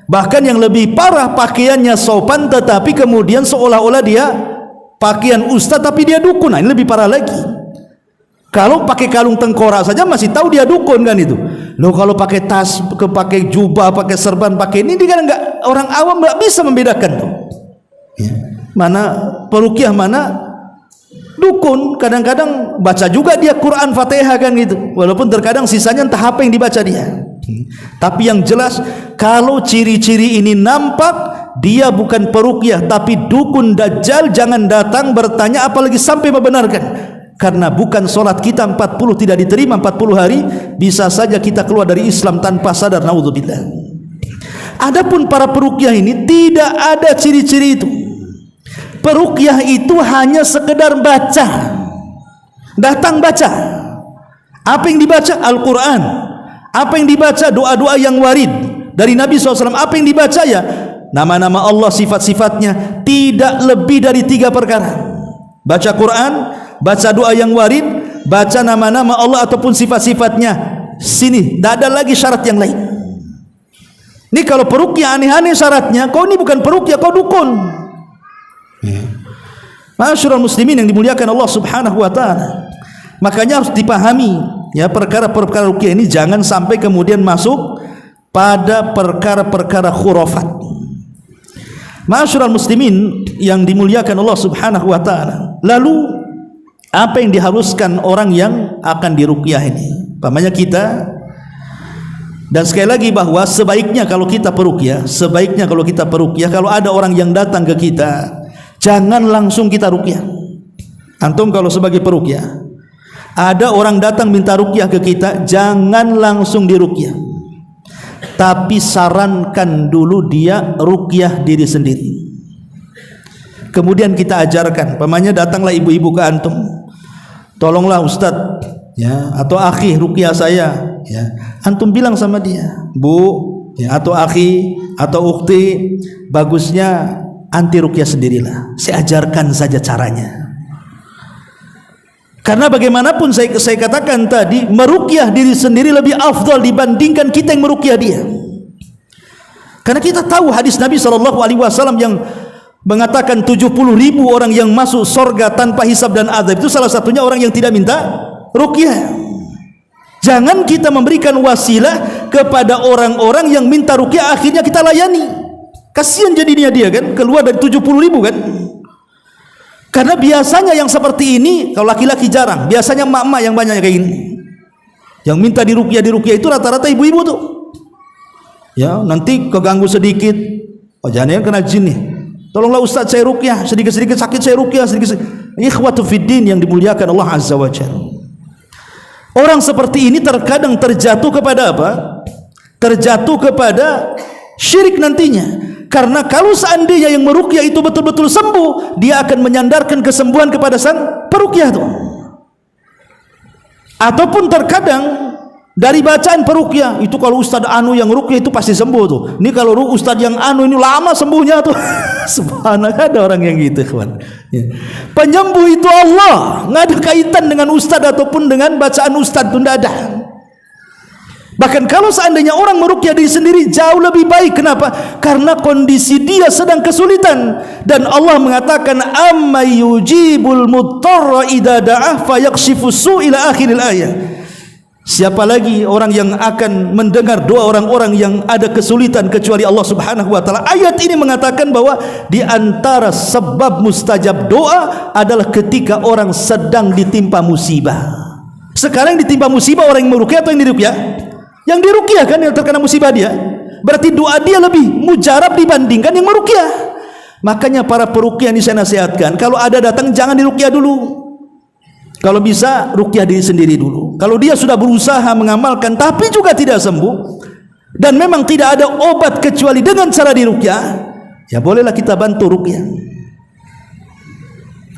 [SPEAKER 2] Bahkan yang lebih parah, pakaiannya sopan tetapi kemudian seolah-olah dia pakaian ustaz tapi dia dukun. Nah, ini lebih parah lagi. Kalau pakai kalung tengkorak saja masih tahu dia dukun kan itu. Loh kalau pakai tas, pakai jubah, pakai serban, pakai ini kan enggak, orang awam enggak bisa membedakan tuh. Ya. Mana peruqyah, mana dukun. Kadang-kadang baca juga dia Quran Fatihah kan gitu. Walaupun terkadang sisanya entah apa yang dibaca dia. Tapi yang jelas kalau ciri-ciri ini nampak, dia bukan peruqyah tapi dukun dajjal. Jangan datang bertanya apalagi sampai membenarkan, karena bukan solat kita 40 tidak diterima 40 hari, bisa saja kita keluar dari Islam tanpa sadar, naudzubillah. Adapun para peruqyah ini tidak ada ciri-ciri itu. Peruqyah itu hanya sekedar baca, datang baca. Apa yang dibaca? Al-Quran. Apa yang dibaca? Doa-doa yang warid dari Nabi SAW. Apa yang dibaca? Ya nama-nama Allah, sifat-sifatnya. Tidak lebih dari 3 perkara. Baca Quran, baca doa yang warid, baca nama-nama Allah ataupun sifat-sifatnya. Sini, tidak ada lagi syarat yang lain. Ini kalau peruqyah aneh-aneh syaratnya, kau ini bukan peruqyah, kau dukun. Ma'asyiral muslimin yang dimuliakan Allah Subhanahu wa taala. Makanya harus dipahami ya, perkara-perkara ruqyah ini jangan sampai kemudian masuk pada perkara-perkara khurafat. Ma'asyiral muslimin yang dimuliakan Allah Subhanahu wa taala. Lalu apa yang diharuskan orang yang akan diruqyah ini? Pamannya kita. Dan sekali lagi bahwa sebaiknya kalau kita peruqyah, kalau ada orang yang datang ke kita, jangan langsung kita ruqyah. Antum kalau sebagai peruqyah, ada orang datang minta ruqyah ke kita, jangan langsung diruqyah, tapi sarankan dulu dia ruqyah diri sendiri. Kemudian kita ajarkan, pamannya datanglah ibu-ibu ke antum, tolonglah ustadz ya, atau akhi ruqyah saya ya. Antum bilang sama dia, bu ya, atau akhi atau ukhti, bagusnya anti ruqyah sendirilah, saya ajarkan saja caranya. Karena bagaimanapun saya katakan tadi, meruqyah diri sendiri lebih afdal dibandingkan kita yang meruqyah dia. Karena kita tahu hadis Nabi SAW yang mengatakan 70.000 orang yang masuk surga tanpa hisab dan azab, itu salah satunya orang yang tidak minta ruqyah. Jangan kita memberikan wasilah kepada orang-orang yang minta ruqyah, akhirnya kita layani. Kasihan jadinya dia kan, keluar dari 70.000 kan. Karena biasanya yang seperti ini kalau laki-laki jarang, biasanya emak-emak yang banyak kayak gini. Yang minta diruqyah itu rata-rata ibu-ibu tuh. Ya, nanti keganggu sedikit, oh jangan kena jin nih. Tolonglah ustaz saya ruqyah, sedikit-sedikit sakit saya ruqyah, sedikit-sedikit. Ikhwatu fiddin yang dimuliakan Allah Azza wa Jalla. Orang seperti ini terkadang terjatuh kepada apa? Terjatuh kepada syirik nantinya. Karena kalau seandainya yang meruqyah itu betul-betul sembuh, dia akan menyandarkan kesembuhan kepada sang peruqyah itu. Ataupun terkadang Dari bacaan peruqyah itu, kalau ustaz anu yang ruqyah itu pasti sembuh tuh. Ini kalau ustaz yang anu ini lama sembuhnya tuh. Subhanallah, ada orang yang gitu, kawan. Ya. Penyembuh itu Allah, nggak ada kaitan dengan ustaz ataupun dengan bacaan ustaz, itu tidak ada. Bahkan kalau seandainya orang meruqyah diri sendiri jauh lebih baik. Kenapa? Karena kondisi dia sedang kesulitan, dan Allah mengatakan amma yujibul muttarra idza da'ah fayakshifu su' ila akhiril ayat. Siapa lagi orang yang akan mendengar doa orang-orang yang ada kesulitan kecuali Allah Subhanahu wa taala? Ayat ini mengatakan bahwa di antara sebab mustajab doa adalah ketika orang sedang ditimpa musibah. Sekarang yang ditimpa musibah orang yang meruqyah atau yang diruqyah? Yang diruqyah kan yang terkena musibah dia. Berarti doa dia lebih mujarab dibandingkan yang meruqyah. Makanya para peruqyah ini saya nasihatkan, kalau ada datang jangan diruqyah dulu. Kalau bisa ruqyah diri sendiri dulu. Kalau dia sudah berusaha mengamalkan tapi juga tidak sembuh, dan memang tidak ada obat kecuali dengan cara diruqyah, ya bolehlah kita bantu ruqyah.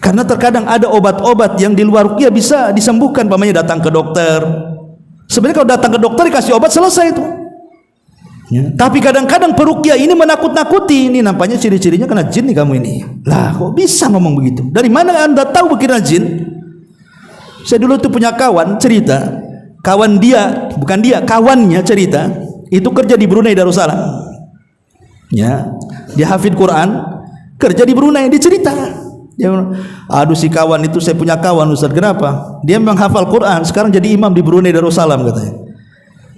[SPEAKER 2] Karena terkadang ada obat-obat yang di luar ruqyah bisa disembuhkan. Pamannya datang ke dokter. Sebenarnya kalau datang ke dokter dikasih obat selesai itu. Ya. Tapi kadang-kadang peruqyah ini menakut-nakuti. Ini nampaknya ciri-cirinya kena jin nih kamu ini. Lah kok bisa ngomong begitu? Dari mana Anda tahu kena jin? Saya dulu tuh punya kawan cerita, kawan dia, bukan dia, kawannya cerita, itu kerja di Brunei Darussalam. Ya, dia hafid Quran, kerja di Brunei, dia cerita. Dia, aduh si kawan itu saya punya kawan Ustaz, kenapa? Dia memang hafal Quran, sekarang jadi imam di Brunei Darussalam katanya.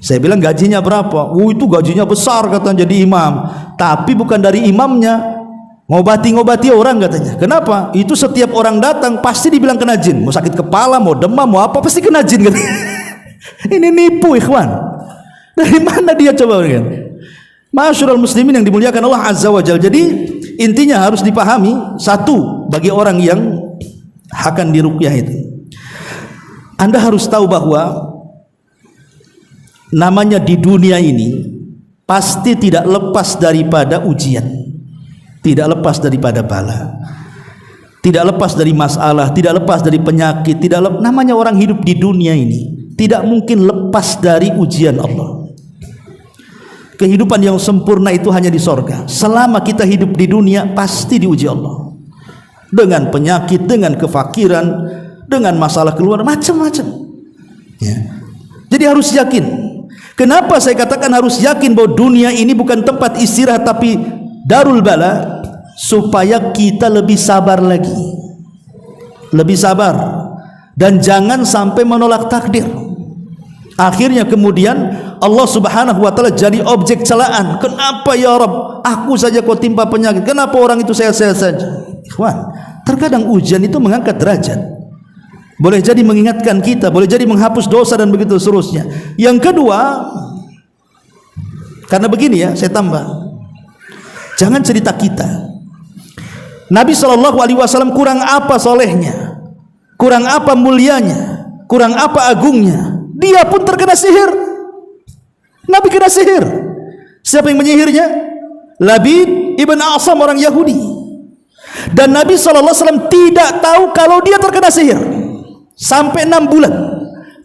[SPEAKER 2] Saya bilang gajinya berapa? Itu gajinya besar katanya jadi imam, tapi bukan dari imamnya. Ngobati orang katanya. Kenapa? Itu setiap orang datang pasti dibilang kena jin. Mau sakit kepala, mau demam, mau apa pasti kena jin katanya. Ini nipu ikhwan. Dari mana dia coba kan? Ma'asyiral muslimin yang dimuliakan Allah Azza wa Jalla. Jadi intinya harus dipahami satu bagi orang yang akan diruqyah itu. Anda harus tahu bahwa namanya di dunia ini pasti tidak lepas daripada ujian. Tidak lepas daripada bala, tidak lepas dari masalah, tidak lepas dari penyakit, namanya orang hidup di dunia ini tidak mungkin lepas dari ujian Allah. Kehidupan yang sempurna itu hanya di sorga. Selama kita hidup di dunia pasti diuji Allah dengan penyakit, dengan kefakiran, dengan masalah keluarga, macam-macam ya. Jadi harus yakin. Kenapa saya katakan harus yakin bahwa dunia ini bukan tempat istirahat tapi darul bala, supaya kita lebih sabar lagi, lebih sabar, dan jangan sampai menolak takdir. Akhirnya kemudian Allah Subhanahu wa taala jadi objek celaan. Kenapa ya Rabb, aku saja kau timpa penyakit, kenapa orang itu sehat-sehat saja? Ikhwan, terkadang ujian itu mengangkat derajat, boleh jadi mengingatkan kita, boleh jadi menghapus dosa dan begitu seterusnya. Yang kedua, karena begini ya, saya tambah, jangan cerita kita. Nabi SAW kurang apa solehnya, kurang apa mulianya, kurang apa agungnya. Dia pun terkena sihir. Nabi kena sihir. Siapa yang menyihirnya? Labid ibn A'sam, orang Yahudi. Dan Nabi SAW tidak tahu kalau dia terkena sihir sampai 6 bulan.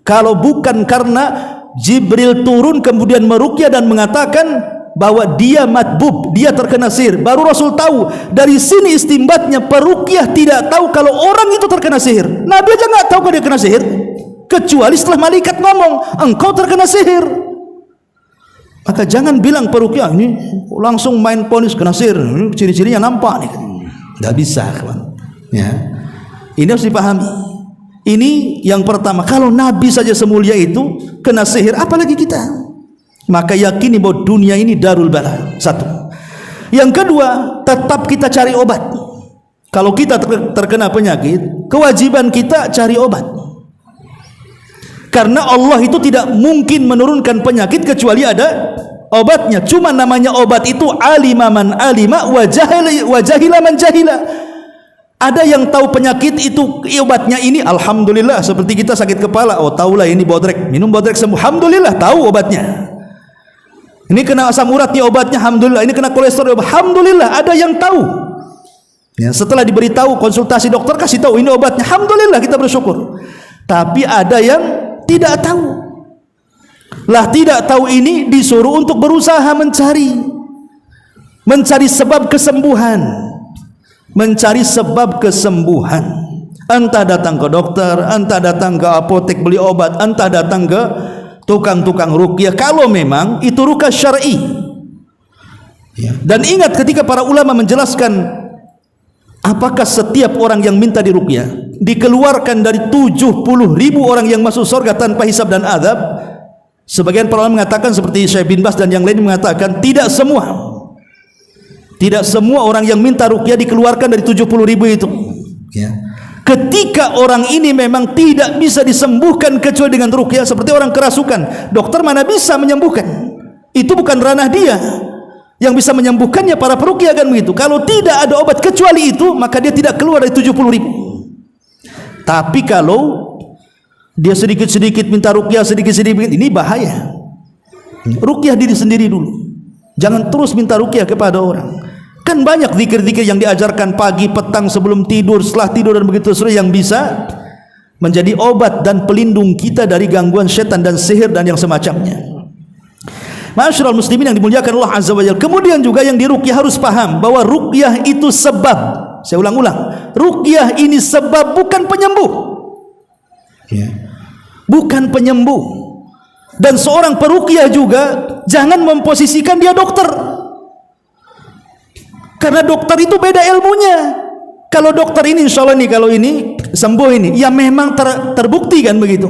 [SPEAKER 2] Kalau bukan karena Jibril turun kemudian meruqyah dan mengatakan bahwa dia matbub, dia terkena sihir, baru Rasul tahu. Dari sini istimbatnya, peruqyah tidak tahu kalau orang itu terkena sihir. Nabi aja nggak tahu kalau dia kena sihir, kecuali setelah malaikat ngomong engkau terkena sihir. Maka jangan bilang peruqyah ini langsung main ponis kena sihir, ciri-cirinya nampak nih. Nggak bisa kawan ya. Ini harus dipahami. Ini yang pertama. Kalau Nabi saja semulia itu kena sihir, apalagi kita? Maka yakini bahwa dunia ini darul bala. Satu. Yang kedua, tetap kita cari obat. Kalau kita terkena penyakit, kewajiban kita cari obat. Karena Allah itu tidak mungkin menurunkan penyakit kecuali ada obatnya. Cuma namanya obat itu alima man alima wa jahila man jahila. Ada yang tahu penyakit itu obatnya ini, alhamdulillah. Seperti kita sakit kepala, oh tahulah ini bodrek, minum bodrek sembuh, alhamdulillah tahu obatnya. Ini kena asam urat nih obatnya, alhamdulillah. Ini kena kolesterol, alhamdulillah. Ada yang tahu. Ya, setelah diberitahu konsultasi dokter kasih tahu ini obatnya, alhamdulillah kita bersyukur. Tapi ada yang tidak tahu. Lah tidak tahu ini disuruh untuk berusaha mencari sebab kesembuhan, mencari sebab kesembuhan. Entah datang ke dokter, entah datang ke apotek beli obat, entah datang ke tukang-tukang ruqyah, kalau memang itu ruqyah syar'i. Dan ingat ketika para ulama menjelaskan apakah setiap orang yang minta diruqyah dikeluarkan dari 70.000 orang yang masuk surga tanpa hisab dan azab, sebagian para ulama mengatakan seperti Syekh bin Bas dan yang lain mengatakan tidak semua orang yang minta ruqyah dikeluarkan dari 70.000 itu. Ketika orang ini memang tidak bisa disembuhkan kecuali dengan ruqyah, seperti orang kerasukan, dokter mana bisa menyembuhkan, itu bukan ranah dia. Yang bisa menyembuhkannya para peruqyah, kan begitu. Kalau tidak ada obat kecuali itu, maka dia tidak keluar dari 70.000. Tapi kalau dia sedikit-sedikit minta ruqyah, sedikit-sedikit, ini bahaya. Ruqyah diri sendiri dulu, jangan terus minta ruqyah kepada orang. Kan banyak zikir-zikir yang diajarkan pagi, petang, sebelum tidur, setelah tidur, dan begitu seterusnya, yang bisa menjadi obat dan pelindung kita dari gangguan setan dan sihir dan yang semacamnya. Ma'asyiral muslimin yang dimuliakan Allah Azza wa Jalla. Kemudian juga yang diruqyah harus paham bahwa ruqyah itu sebab. Saya ulang-ulang, ruqyah ini sebab, bukan penyembuh. Bukan penyembuh. Dan seorang peruqyah juga jangan memposisikan dia dokter. Karena dokter itu beda ilmunya. Kalau dokter ini insya Allah nih, kalau ini sembuh ini, ya memang terbukti kan begitu.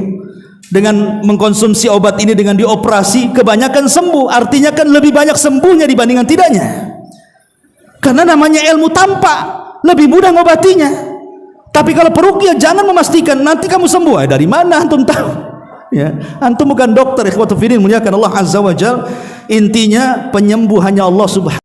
[SPEAKER 2] Dengan mengkonsumsi obat ini, dengan dioperasi, kebanyakan sembuh. Artinya kan lebih banyak sembuhnya dibandingkan tidaknya. Karena namanya ilmu tampak, lebih mudah ngobatinya. Tapi kalau peruqyah jangan memastikan nanti kamu sembuh. Dari mana antum tahu? Ya, antum bukan dokter. Ikhwatu fillah muliakan Allah Azza wa Jalla. Intinya penyembuh hanya Allah Subhanahu